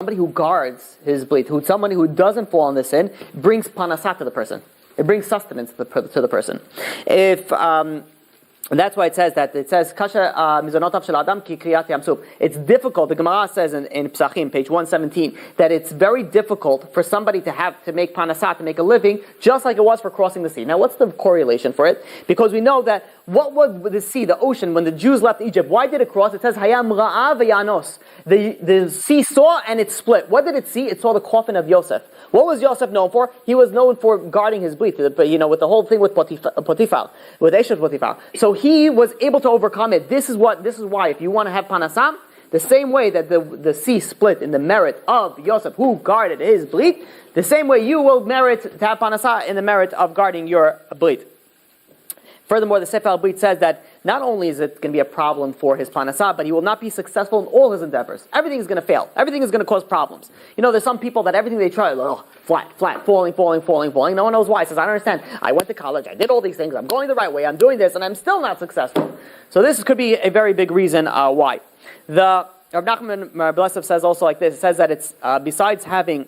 somebody who guards his blit, somebody who doesn't fall in the sin, brings panasat to the person. It brings sustenance to the person. If that's why it says kasha mizonotav shel adam ki kriyat yamsuf. It's difficult. The Gemara says in Psachim, page 117, that it's very difficult for somebody to make panasat, to make a living, just like it was for crossing the sea. Now, what's the correlation for it? Because we know that what was the sea, the ocean, when the Jews left Egypt? Why did it cross? It says hayam ra'a v'yanos. The sea saw and it split. What did it see? It saw the coffin of Yosef. What was Yosef known for? He was known for guarding his blit, with the whole thing with Potiphar, with Eshet Potiphar. So he was able to overcome it. This is why, if you want to have panasam, the same way that the sea split in the merit of Yosef, who guarded his blit, the same way you will merit to have panasah in the merit of guarding your blit. Furthermore, the Sefer al-Brit says that not only is it going to be a problem for his panasah, but he will not be successful in all his endeavors. Everything is going to fail. Everything is going to cause problems. There's some people that everything they try, flat, falling. No one knows why. He says, I don't understand. I went to college, I did all these things, I'm going the right way, I'm doing this, and I'm still not successful. So this could be a very big reason why. The Rav Nachman Blessev says also like this. It says that it's, besides having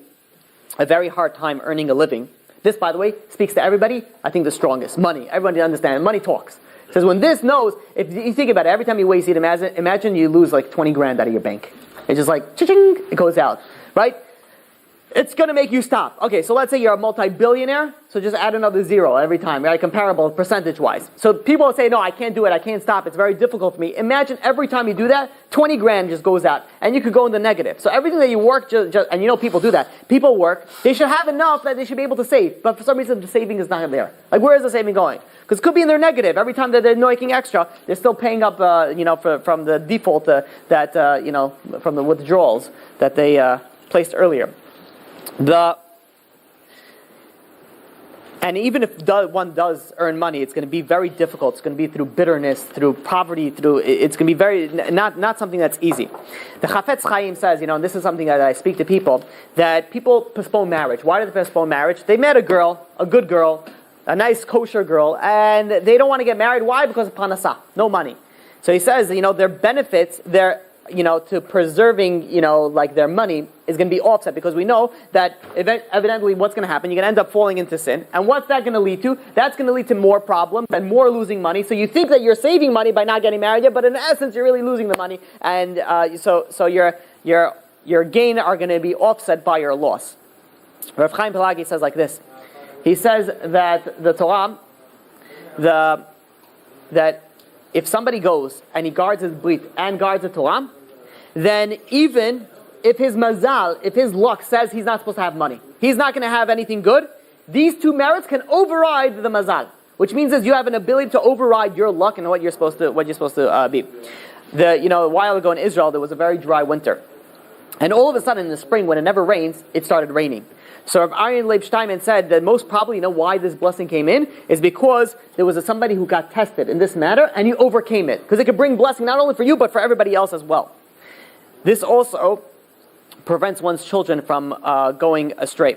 a very hard time earning a living, this, by the way, speaks to everybody, I think the strongest. Money. Everybody understands. Money talks. It says when this knows, if you think about it, every time you waste it, imagine you lose like 20 grand out of your bank. It's just like, cha-ching, it goes out. Right? It's going to make you stop. Okay, so let's say you're a multi-billionaire, so just add another zero every time, right? Comparable percentage-wise. So people will say, no, I can't do it, I can't stop, it's very difficult for me. Imagine every time you do that, 20 grand just goes out, and you could go in the negative. So everything that you work, and people do that. People work, they should have enough that they should be able to save, but for some reason the saving is not there. Like, where is the saving going? Because it could be in their negative. Every time that they're making extra, they're still paying up, from the default, from the withdrawals that they placed earlier. And even if one does earn money, it's going to be very difficult. It's going to be through bitterness, through poverty, it's going to be very, not something that's easy. The Chafetz Chaim says, and this is something that I speak to people, that people postpone marriage. Why do they postpone marriage? They met a girl, a good girl, a nice kosher girl, and they don't want to get married. Why? Because of panasah, no money. So he says, their benefits, to preserving, their money is going to be offset, because we know that evidently what's going to happen, you're going to end up falling into sin. And what's that going to lead to? That's going to lead to more problems and more losing money. So you think that you're saving money by not getting married yet, but in essence you're really losing the money. And so your gain are going to be offset by your loss. Rav Chaim Pelagi says like this. He says that the Torah, that if somebody goes and he guards his brit and guards the Torah, then even if his mazal, if his luck says he's not supposed to have money, he's not going to have anything good, these two merits can override the mazal, which means that you have an ability to override your luck and what you're supposed to be. A while ago in Israel, there was a very dry winter. And all of a sudden in the spring, when it never rains, it started raining. So Rav Aryeh Leib Steinman said that most probably, why this blessing came in is because there was somebody who got tested in this matter and you overcame it. Because it could bring blessing not only for you, but for everybody else as well. This also prevents one's children from going astray.